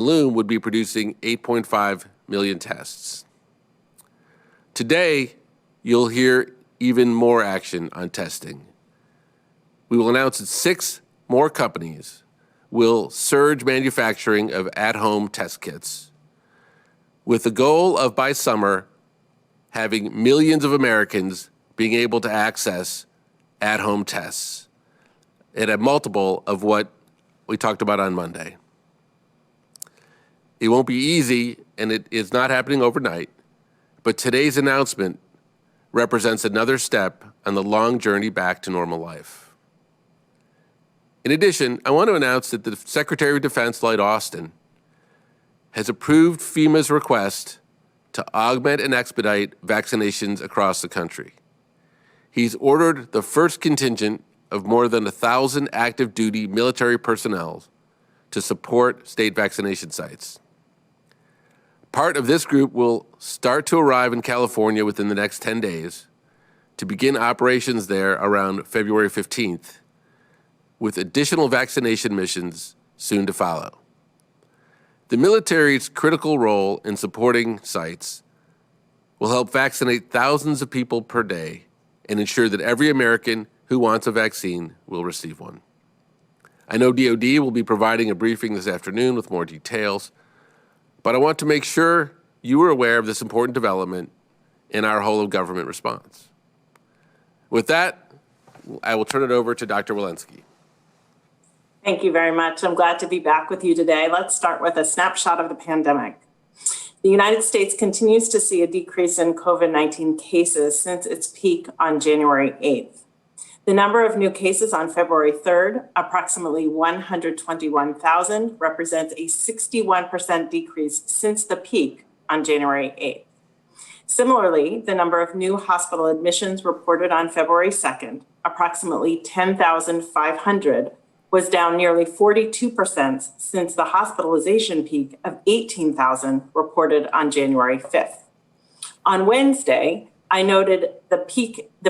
Loom would be producing 8.5 million tests. Today, you'll hear even more action on testing. We will announce that 6 more companies will surge manufacturing of at-home test kits, with the goal of, by summer, having millions of Americans being able to access at-home tests at a multiple of what we talked about on Monday. It won't be easy, and it is not happening overnight, but today's announcement represents another step on the long journey back to normal life. In addition, I want to announce that the Secretary of Defense, Lloyd Austin, has approved FEMA's request to augment and expedite vaccinations across the country. He's ordered the first contingent of more than 1,000 active duty military personnel to support state vaccination sites. Part of this group will start to arrive in California within the next 10 days to begin operations there around February 15th, with additional vaccination missions soon to follow. The military's critical role in supporting sites will help vaccinate thousands of people per day and ensure that every American who wants a vaccine will receive one. I know DoD will be providing a briefing this afternoon with more details, but I want to make sure you are aware of this important development in our whole of government response. With that, I will turn it over to Dr. Walensky. Thank you very much. I'm glad to be back with you today. Let's start with a snapshot of the pandemic. The United States continues to see a decrease in COVID-19 cases since its peak on January 8th. The number of new cases on February 3rd, approximately 121,000, represents a 61% decrease since the peak on January 8th. Similarly, the number of new hospital admissions reported on February 2nd, approximately 10,500, was down nearly 42% since the hospitalization peak of 18,000 reported on January 5th. On Wednesday, I noted the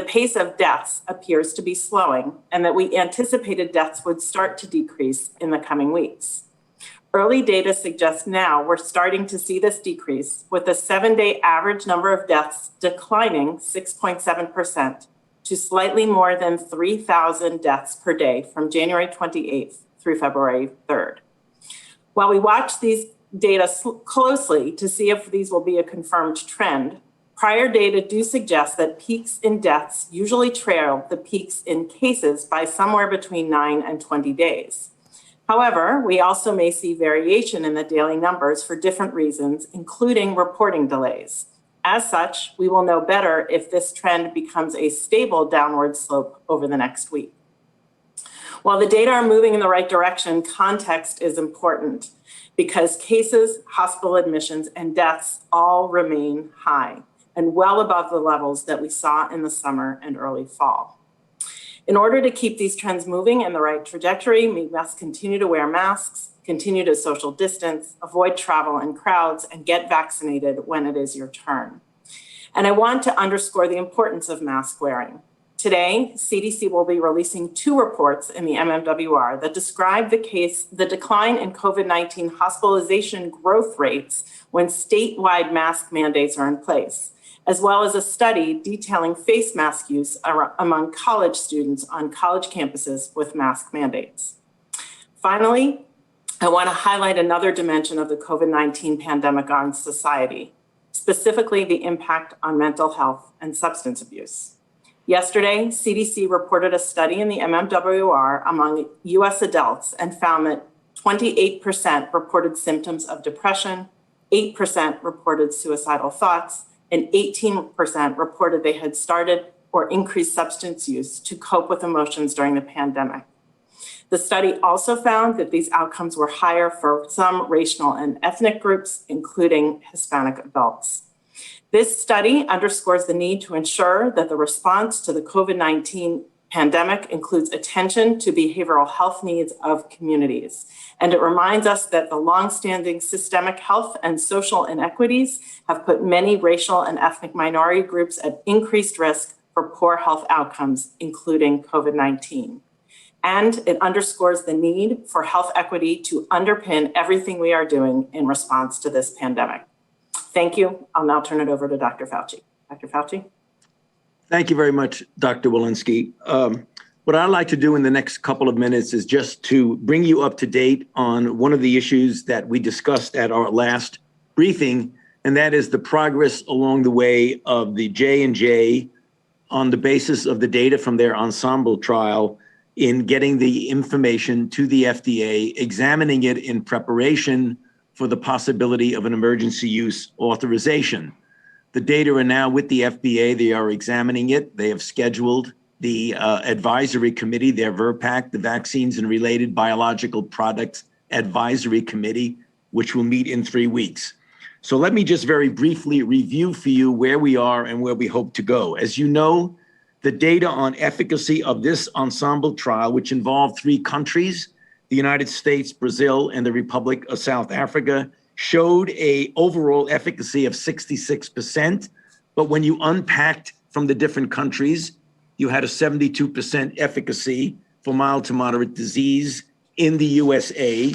pace of deaths appears to be slowing and that we anticipated deaths would start to decrease in the coming weeks. Early data suggests now we're starting to see this decrease, with the 7-day average number of deaths declining 6.7% to slightly more than 3,000 deaths per day from January 28th through February 3rd. While we watch these data closely to see if these will be a confirmed trend, prior data do suggest that peaks in deaths usually trail the peaks in cases by somewhere between 9 and 20 days. However, we also may see variation in the daily numbers for different reasons, including reporting delays. As such, we will know better if this trend becomes a stable downward slope over the next week. While the data are moving in the right direction, context is important because cases, hospital admissions, and deaths all remain high and well above the levels that we saw in the summer and early fall. In order to keep these trends moving in the right trajectory, we must continue to wear masks, continue to social distance, avoid travel and crowds, and get vaccinated when it is your turn. And I want to underscore the importance of mask wearing. Today, CDC will be releasing 2 reports in the MMWR that describe the decline in COVID-19 hospitalization growth rates when statewide mask mandates are in place, as well as a study detailing face mask use among college students on college campuses with mask mandates. Finally, I want to highlight another dimension of the COVID-19 pandemic on society, specifically the impact on mental health and substance abuse. Yesterday, CDC reported a study in the MMWR among US adults and found that 28% reported symptoms of depression, 8% reported suicidal thoughts, and 18% reported they had started or increased substance use to cope with emotions during the pandemic. The study also found that these outcomes were higher for some racial and ethnic groups, including Hispanic adults. This study underscores the need to ensure that the response to the COVID-19 pandemic includes attention to behavioral health needs of communities. And it reminds us that the longstanding systemic health and social inequities have put many racial and ethnic minority groups at increased risk for poor health outcomes, including COVID-19. And it underscores the need for health equity to underpin everything we are doing in response to this pandemic. Thank you. I'll now turn it over to Dr. Fauci. Dr. Fauci? Thank you very much, Dr. Walensky. What I'd like to do in the next couple of minutes is just to bring you up to date on one of the issues that we discussed at our last briefing, and that is the progress along the way of the J&J on the basis of the data from their ensemble trial in getting the information to the FDA, examining it in preparation for the possibility of an emergency use authorization. The data are now with the FDA. They are examining it. They have scheduled the advisory committee, their VRBPAC, the Vaccines and Related Biological Products Advisory Committee, which will meet in 3 weeks. So let me just very briefly review for you where we are and where we hope to go. As you know, the data on efficacy of this ensemble trial, which involved 3 countries, the United States, Brazil, and the Republic of South Africa, showed a overall efficacy of 66%. But when you unpacked from the different countries, you had a 72% efficacy for mild to moderate disease in the USA.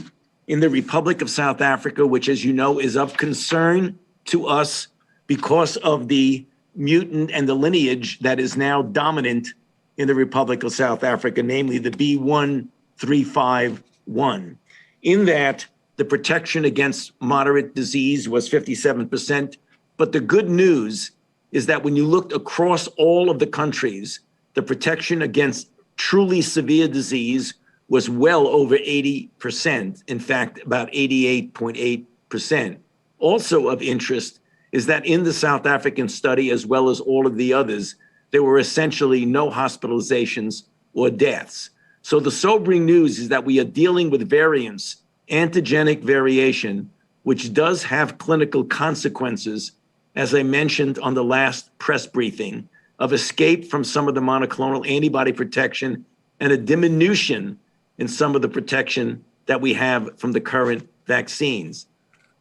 In the Republic of South Africa, which, as you know, is of concern to us because of the mutant and the lineage that is now dominant in the Republic of South Africa, namely the B.1.351. In that, the protection against moderate disease was 57%. But the good news is that when you looked across all of the countries, the protection against truly severe disease was well over 80%. In fact, about 88.8%. Also of interest is that in the South African study, as well as all of the others, there were essentially no hospitalizations or deaths. So the sobering news is that we are dealing with variants, antigenic variation, which does have clinical consequences, as I mentioned on the last press briefing, of escape from some of the monoclonal antibody protection and a diminution in some of the protection that we have from the current vaccines.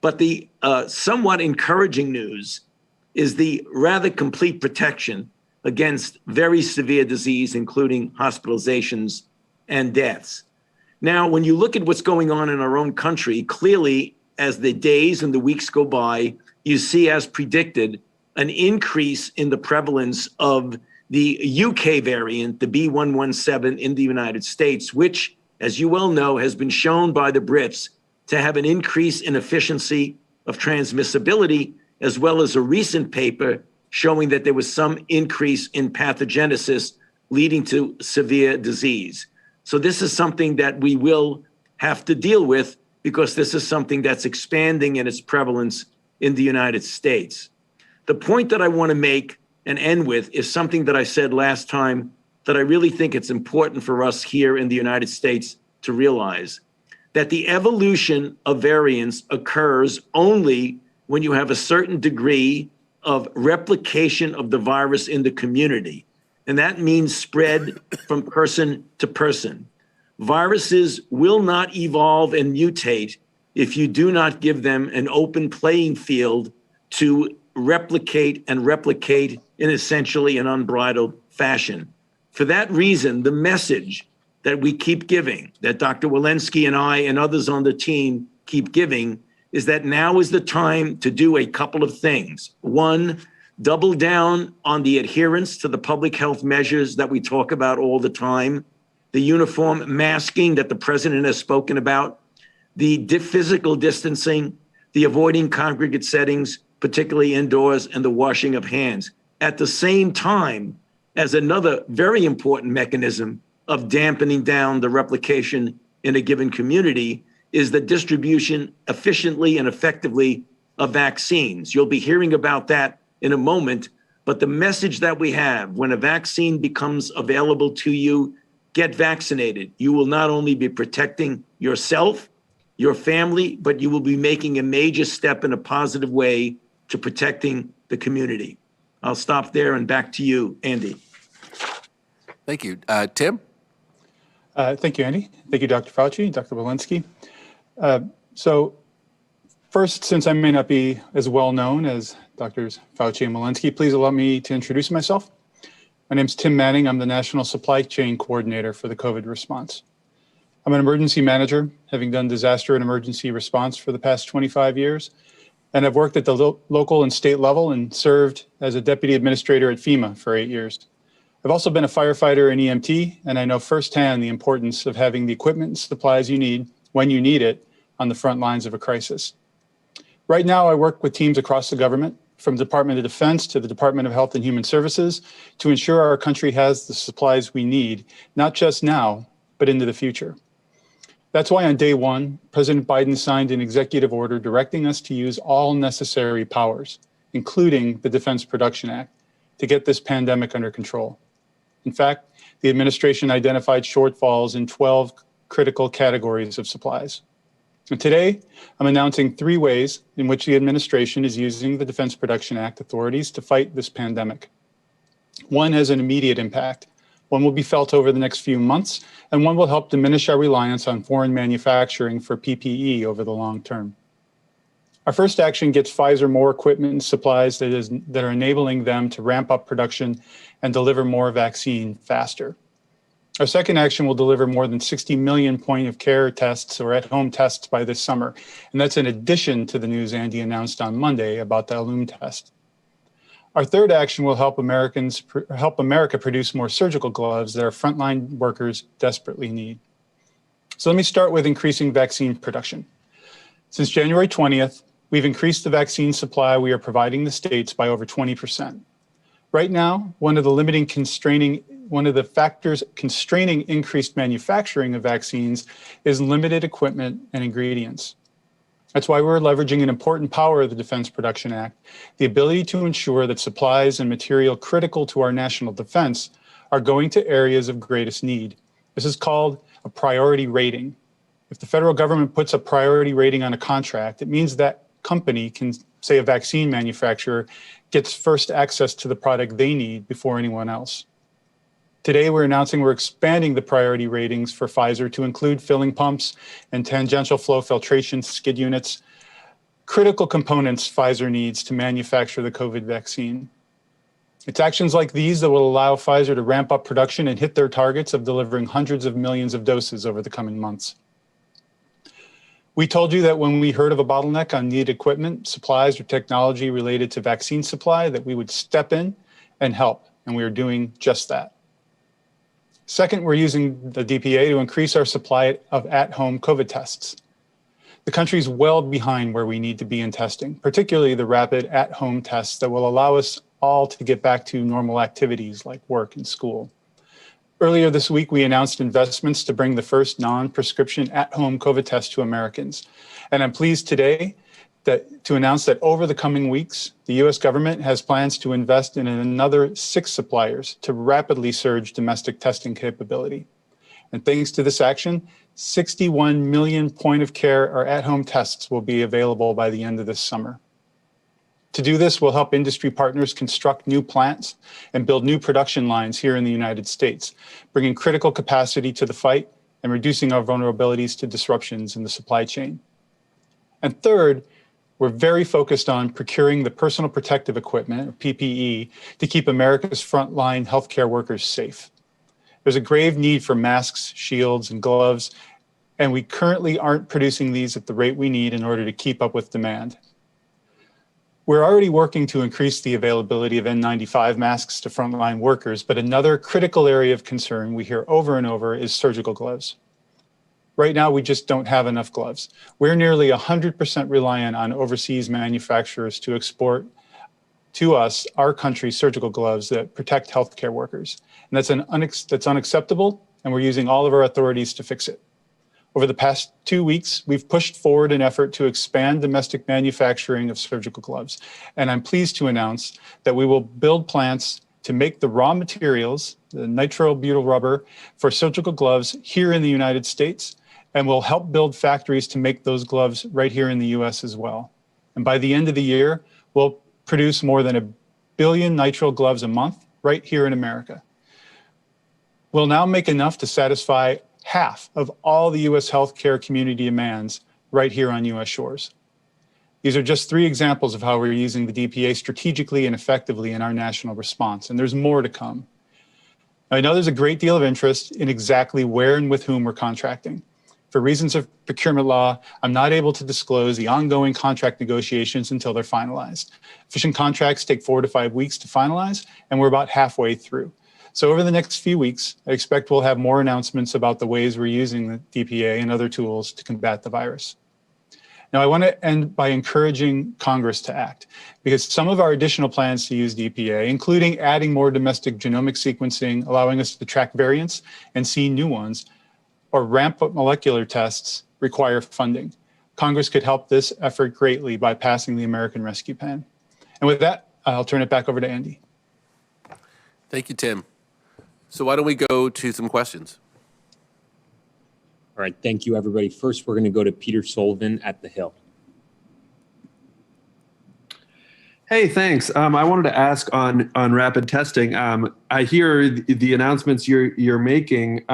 But the somewhat encouraging news is the rather complete protection against very severe disease, including hospitalizations and deaths. Now, when you look at what's going on in our own country, clearly, as the days and the weeks go by, you see, as predicted, an increase in the prevalence of the UK variant, the B.1.1.7 in the United States, which, as you well know, has been shown by the Brits to have an increase in efficiency of transmissibility, as well as a recent paper showing that there was some increase in pathogenesis leading to severe disease. So this is something that we will have to deal with because this is something that's expanding in its prevalence in the United States. The point that I want to make and end with is something that I said last time that I really think it's important for us here in the United States to realize, that the evolution of variants occurs only when you have a certain degree of replication of the virus in the community. And that means spread from person to person. Viruses will not evolve and mutate if you do not give them an open playing field to replicate in essentially an unbridled fashion. For that reason, the message that we keep giving, that Dr. Walensky and I and others on the team keep giving, is that now is the time to do a couple of things. One, double down on the adherence to the public health measures that we talk about all the time, the uniform masking that the president has spoken about, the physical distancing, the avoiding congregate settings, particularly indoors, and the washing of hands. At the same time as another very important mechanism of dampening down the replication in a given community is the distribution efficiently and effectively of vaccines. You'll be hearing about that in a moment, but the message that we have, when a vaccine becomes available to you, get vaccinated. You will not only be protecting yourself, your family, but you will be making a major step in a positive way to protecting the community. I'll stop there and back to you, Andy. Thank you. Tim? Thank you, Andy. Thank you, Dr. Fauci, Dr. Walensky. So first, since I may not be as well known as Drs. Fauci and Walensky, please allow me to introduce myself. My name's Tim Manning. I'm the National Supply Chain Coordinator for the COVID response. I'm an emergency manager, having done disaster and emergency response for the past 25 years. And I've worked at the local and state level and served as a deputy administrator at FEMA for 8 years. I've also been a firefighter and EMT, and I know firsthand the importance of having the equipment and supplies you need when you need it on the front lines of a crisis. Right now, I work with teams across the government, from the Department of Defense to the Department of Health and Human Services, to ensure our country has the supplies we need, not just now, but into the future. That's why on day one, President Biden signed an executive order directing us to use all necessary powers, including the Defense Production Act, to get this pandemic under control. In fact, the administration identified shortfalls in 12 critical categories of supplies. And today, I'm announcing 3 ways in which the administration is using the Defense Production Act authorities to fight this pandemic. One has an immediate impact. One will be felt over the next few months, and one will help diminish our reliance on foreign manufacturing for PPE over the long term. Our first action gets Pfizer more equipment and supplies that are enabling them to ramp up production and deliver more vaccine faster. Our second action will deliver more than 60 million point-of-care tests or at-home tests by this summer, and that's in addition to the news Andy announced on Monday about the Loom test. Our third action will help America produce more surgical gloves that our frontline workers desperately need. So let me start with increasing vaccine production. Since January 20th, we've increased the vaccine supply we are providing the states by over 20%. Right now, one of the factors constraining increased manufacturing of vaccines is limited equipment and ingredients. That's why we're leveraging an important power of the Defense Production Act, the ability to ensure that supplies and material critical to our national defense are going to areas of greatest need. This is called a priority rating. If the federal government puts a priority rating on a contract, it means that company can, say a vaccine manufacturer, gets first access to the product they need before anyone else. Today, we're announcing we're expanding the priority ratings for Pfizer to include filling pumps and tangential flow filtration skid units, critical components Pfizer needs to manufacture the COVID vaccine. It's actions like these that will allow Pfizer to ramp up production and hit their targets of delivering hundreds of millions of doses over the coming months. We told you that when we heard of a bottleneck on needed equipment, supplies, or technology related to vaccine supply, that we would step in and help, and we are doing just that. Second, we're using the DPA to increase our supply of at-home COVID tests. The country's well behind where we need to be in testing, particularly the rapid at-home tests that will allow us all to get back to normal activities like work and school. Earlier this week, we announced investments to bring the first non-prescription at-home COVID test to Americans. And I'm pleased today to announce that over the coming weeks, the US government has plans to invest in another 6 suppliers to rapidly surge domestic testing capability. And thanks to this action, 61 million point-of-care or at-home tests will be available by the end of this summer. To do this, we'll help industry partners construct new plants and build new production lines here in the United States, bringing critical capacity to the fight and reducing our vulnerabilities to disruptions in the supply chain. And third, we're very focused on procuring the personal protective equipment, or PPE, to keep America's frontline healthcare workers safe. There's a grave need for masks, shields, and gloves, and we currently aren't producing these at the rate we need in order to keep up with demand. We're already working to increase the availability of N95 masks to frontline workers, but another critical area of concern we hear over and over is surgical gloves. Right now, we just don't have enough gloves. We're nearly 100% reliant on overseas manufacturers to export to us, our country's surgical gloves that protect healthcare workers. And that's unacceptable, and we're using all of our authorities to fix it. Over the past 2 weeks, we've pushed forward an effort to expand domestic manufacturing of surgical gloves. And I'm pleased to announce that we will build plants to make the raw materials, the nitrile-butyl rubber, for surgical gloves here in the United States, and we'll help build factories to make those gloves right here in the US as well. And by the end of the year, we'll produce more than 1 billion nitrile gloves a month right here in America. We'll now make enough to satisfy half of all the US healthcare community demands right here on US shores. These are just 3 examples of how we're using the DPA strategically and effectively in our national response, and there's more to come. I know there's a great deal of interest in exactly where and with whom we're contracting. For reasons of procurement law, I'm not able to disclose the ongoing contract negotiations until they're finalized. Efficient contracts take 4 to 5 weeks to finalize, and we're about halfway through. So over the next few weeks, I expect we'll have more announcements about the ways we're using the DPA and other tools to combat the virus. Now, I want to end by encouraging Congress to act, because some of our additional plans to use DPA, including adding more domestic genomic sequencing, allowing us to track variants and see new ones, or ramp up molecular tests, require funding. Congress could help this effort greatly by passing the American Rescue Plan. And with that, I'll turn it back over to Andy. Thank you, Tim. So why don't we go to some questions? All right, thank you, everybody. First, we're going to go to Peter Sullivan at The Hill. Hey, thanks. I wanted to ask on rapid testing. I hear the announcements you're making.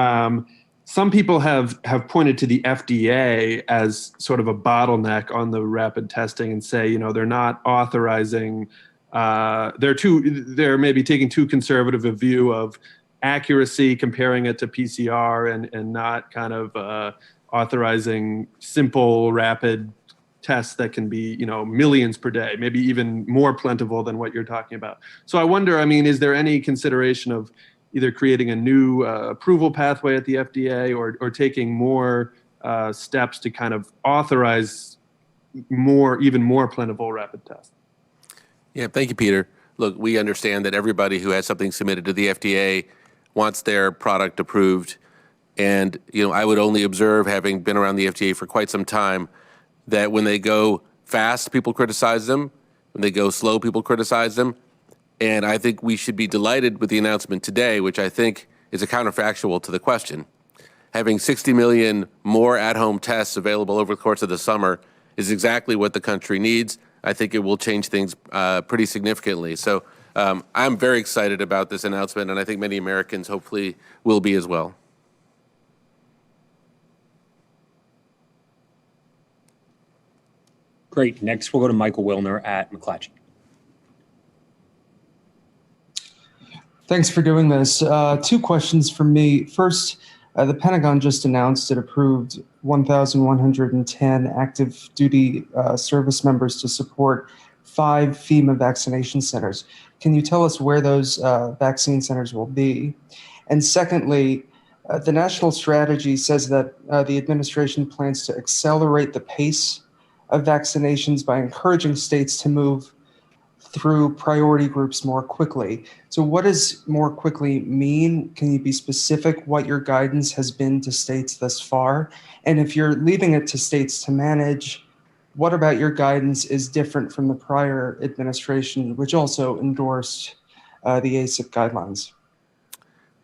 Some people have pointed to the FDA as sort of a bottleneck on the rapid testing and say, they're not authorizing. They're maybe taking too conservative a view of accuracy, comparing it to PCR, and not kind of authorizing simple rapid tests that can be, millions per day, maybe even more plentiful than what you're talking about. So I wonder, is there any consideration of either creating a new approval pathway at the FDA or taking more steps to kind of authorize even more plentiful rapid tests? Yeah, thank you, Peter. Look, we understand that everybody who has something submitted to the FDA wants their product approved. And, I would only observe, having been around the FDA for quite some time, that when they go fast, people criticize them. When they go slow, people criticize them. And I think we should be delighted with the announcement today, which I think is a counterfactual to the question. Having 60 million more at-home tests available over the course of the summer is exactly what the country needs. I think it will change things pretty significantly. So I'm very excited about this announcement, and I think many Americans hopefully will be as well. Great. Next, we'll go to Michael Wilner at McClatchy. Thanks for doing this. 2 questions from me. First, the Pentagon just announced it approved 1,110 active duty service members to support 5 FEMA vaccination centers. Can you tell us where those vaccine centers will be? And secondly, the national strategy says that the administration plans to accelerate the pace of vaccinations by encouraging states to move through priority groups more quickly. So what does more quickly mean? Can you be specific what your guidance has been to states thus far? And if you're leaving it to states to manage, what about your guidance is different from the prior administration, which also endorsed the ACIP guidelines?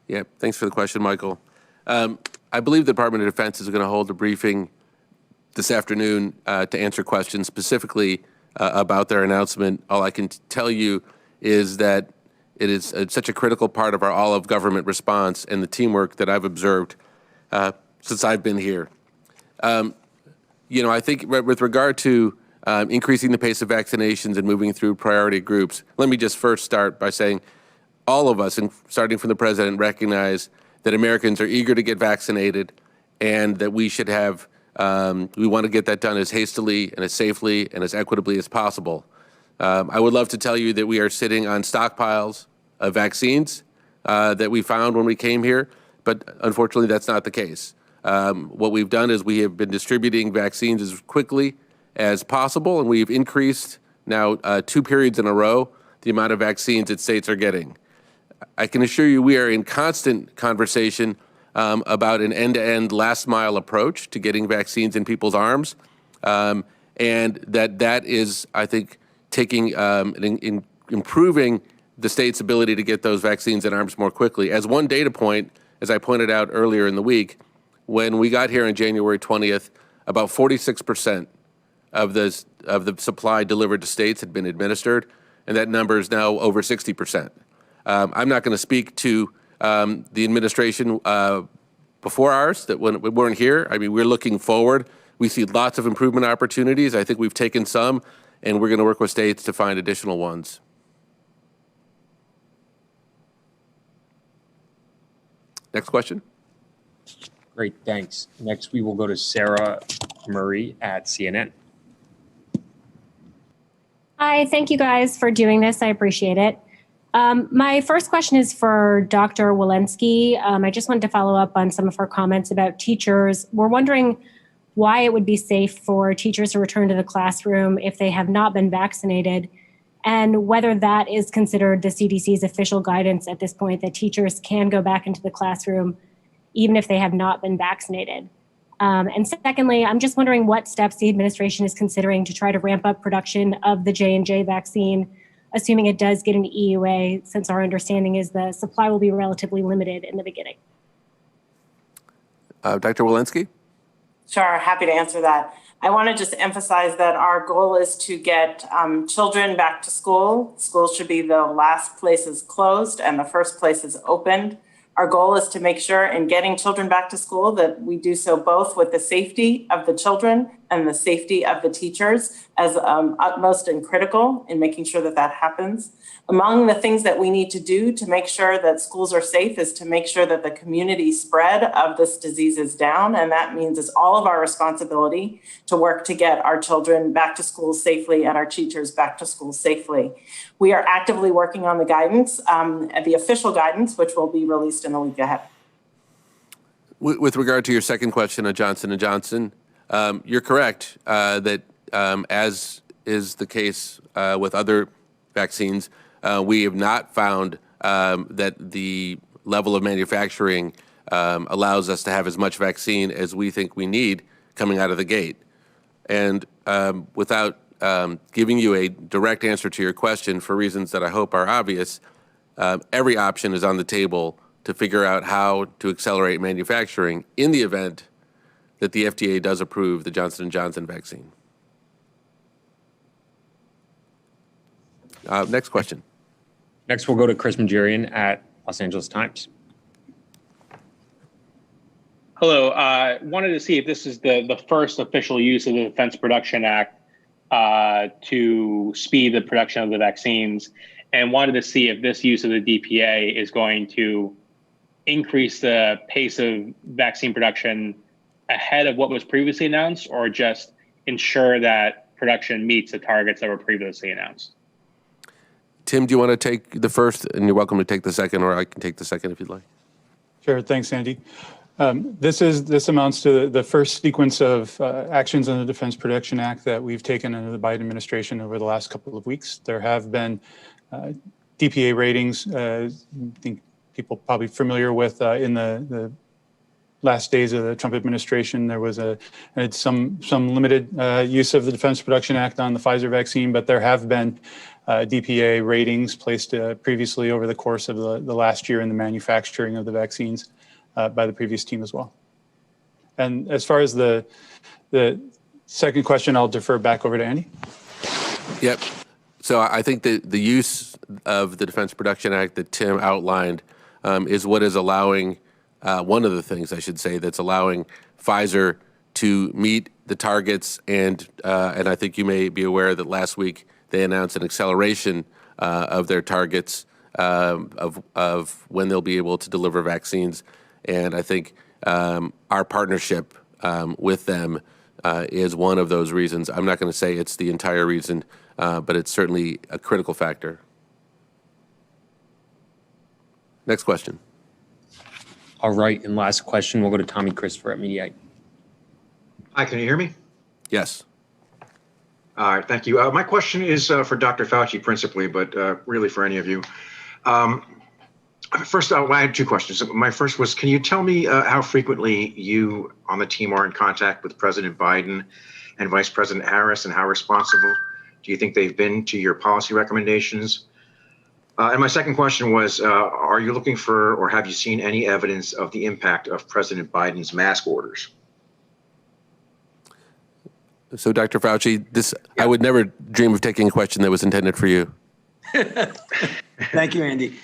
Yeah, thanks for the question, Michael. I believe the Department of Defense is going to hold a briefing this afternoon to answer questions specifically about their announcement. All I can tell you is that it is such a critical part of our all-of-government response and the teamwork that I've observed since I've been here. I think with regard to increasing the pace of vaccinations and moving through priority groups, let me just first start by saying all of us, and starting from the president, recognize that Americans are eager to get vaccinated and that we should have we want to get that done as hastily and as safely and as equitably as possible. I would love to tell you that we are sitting on stockpiles of vaccines that we found when we came here, but unfortunately that's not the case. What we've done is we have been distributing vaccines as quickly as possible, and we've increased now 2 periods in a row the amount of vaccines that states are getting. I can assure you we are in constant conversation about an end-to-end last-mile approach to getting vaccines in people's arms, and that is, I think, taking improving the state's ability to get those vaccines in arms more quickly. As one data point, as I pointed out earlier in the week, when we got here on January 20th, about 46% of the supply delivered to states had been administered, and that number is now over 60%. I'm not going to speak to the administration before ours that when we weren't here. I mean, we're looking forward. We see lots of improvement opportunities. I think we've taken some, and we're going to work with states to find additional ones. Next question. Great, thanks. Next, we will go to Sarah Murray at CNN. Hi, thank you guys for doing this. I appreciate it. My first question is for Dr. Walensky. I just wanted to follow up on some of her comments about teachers. We're wondering why it would be safe for teachers to return to the classroom if they have not been vaccinated, and whether that is considered the CDC's official guidance at this point that teachers can go back into the classroom even if they have not been vaccinated. And secondly, I'm just wondering what steps the administration is considering to try to ramp up production of the J&J vaccine, assuming it does get an EUA, since our understanding is the supply will be relatively limited in the beginning. Dr. Walensky? Sure, happy to answer that. I want to just emphasize that our goal is to get children back to school. Schools should be the last places closed and the first places opened. Our goal is to make sure in getting children back to school that we do so both with the safety of the children and the safety of the teachers as utmost and critical in making sure that that happens. Among the things that we need to do to make sure that schools are safe is to make sure that the community spread of this disease is down. And that means it's all of our responsibility to work to get our children back to school safely and our teachers back to school safely. We are actively working on the guidance, the official guidance, which will be released in the week ahead. With regard to your second question on Johnson & Johnson, you're correct that as is the case with other vaccines, we have not found that the level of manufacturing allows us to have as much vaccine as we think we need coming out of the gate. And without giving you a direct answer to your question for reasons that I hope are obvious, every option is on the table to figure out how to accelerate manufacturing in the event that the FDA does approve the Johnson & Johnson vaccine. Next question. Next, we'll go to Chris Majorian at Los Angeles Times. Hello. Wanted to see if this is the first official use of the Defense Production Act to speed the production of the vaccines, and wanted to see if this use of the DPA is going to increase the pace of vaccine production ahead of what was previously announced, or just ensure that production meets the targets that were previously announced. Tim, do you want to take the first? And you're welcome to take the second, or I can take the second if you'd like. Sure, thanks, Andy. This amounts to the first sequence of actions under the Defense Production Act that we've taken under the Biden administration over the last couple of weeks. There have been DPA ratings. I think people probably familiar with in the last days of the Trump administration, there was some limited use of the Defense Production Act on the Pfizer vaccine, but there have been DPA ratings placed previously over the course of the last year in the manufacturing of the vaccines by the previous team as well. And as far as the second question, I'll defer back over to Andy. Yep. So I think that the use of the Defense Production Act that Tim outlined is what is allowing, one of the things I should say, that's allowing Pfizer to meet the targets. And I think you may be aware that last week they announced an acceleration of their targets of when they'll be able to deliver vaccines. And I think our partnership with them is one of those reasons. I'm not going to say it's the entire reason, but it's certainly a critical factor. Next question. All right, and last question, we'll go to Tommy Christopher at Mediaite. Hi, can you hear me? Yes. All right, thank you. My question is for Dr. Fauci principally, but really for any of you. First, I had two questions. My first was, can you tell me how frequently you on the team are in contact with President Biden and Vice President Harris, and how responsible do you think they've been to your policy recommendations? And my second question was, are you looking for, or have you seen any evidence of the impact of President Biden's mask orders? So, Dr. Fauci, I would never dream of taking a question that was intended for you. Thank you, Andy.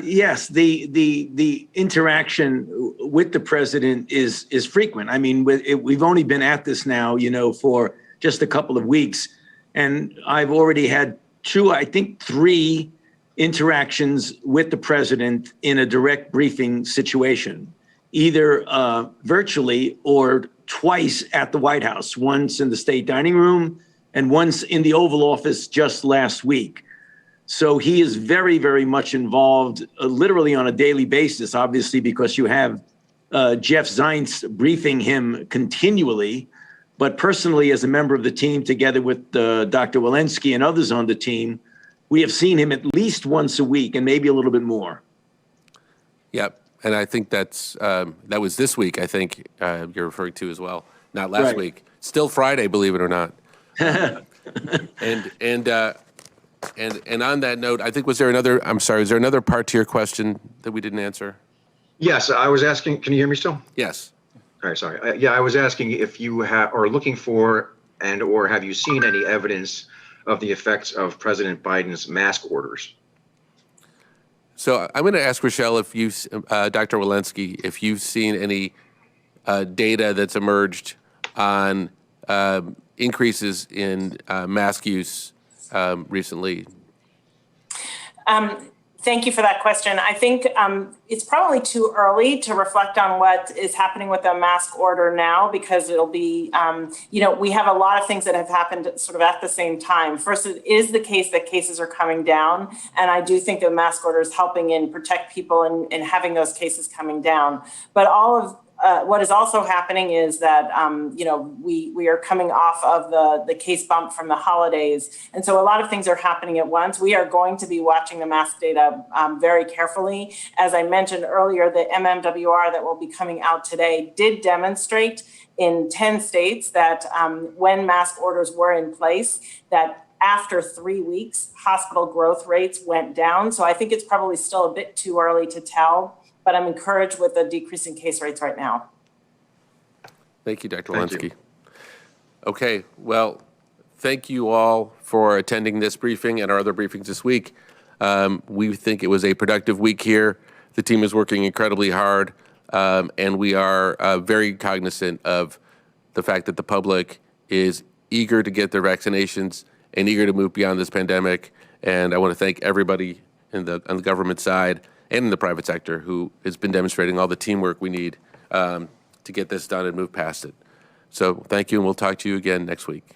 Yes, the interaction with the president is frequent. I mean, we've only been at this now, for just a couple of weeks, and I've already had three interactions with the president in a direct briefing situation, either virtually or twice at the White House, once in the state dining room and once in the Oval Office just last week. So he is very, very much involved, literally on a daily basis, obviously, because you have Jeff Zients briefing him continually. But personally, as a member of the team, together with Dr. Walensky and others on the team, we have seen him at least once a week and maybe a little bit more. Yep. And I think that was this week, I think you're referring to as well, not last week. Still Friday, believe it or not. And on that note, I think was there another part to your question that we didn't answer? Yes, I was asking, can you hear me still? Yes. All right, sorry. Yeah, I was asking if you are looking for or have you seen any evidence of the effects of President Biden's mask orders? So I'm going to ask Rochelle if Dr. Walensky, if you've seen any data that's emerged on increases in mask use recently. Thank you for that question. I think it's probably too early to reflect on what is happening with the mask order now, because it'll be, we have a lot of things that have happened sort of at the same time. First, it is the case that cases are coming down. And I do think the mask order is helping in protect people and having those cases coming down. But all of what is also happening is that, we are coming off of the case bump from the holidays. And so a lot of things are happening at once. We are going to be watching the mask data very carefully. As I mentioned earlier, the MMWR that will be coming out today did demonstrate in 10 states that when mask orders were in place, that after 3 weeks, hospital growth rates went down. So I think it's probably still a bit too early to tell, but I'm encouraged with the decrease in case rates right now. Thank you, Dr. Thank Walensky. you. Okay, well, thank you all for attending this briefing and our other briefings this week. We think it was a productive week here. The team is working incredibly hard, and we are very cognizant of the fact that the public is eager to get their vaccinations and eager to move beyond this pandemic. And I want to thank everybody on the government side and in the private sector who has been demonstrating all the teamwork we need to get this done and move past it. So thank you, and we'll talk to you again next week.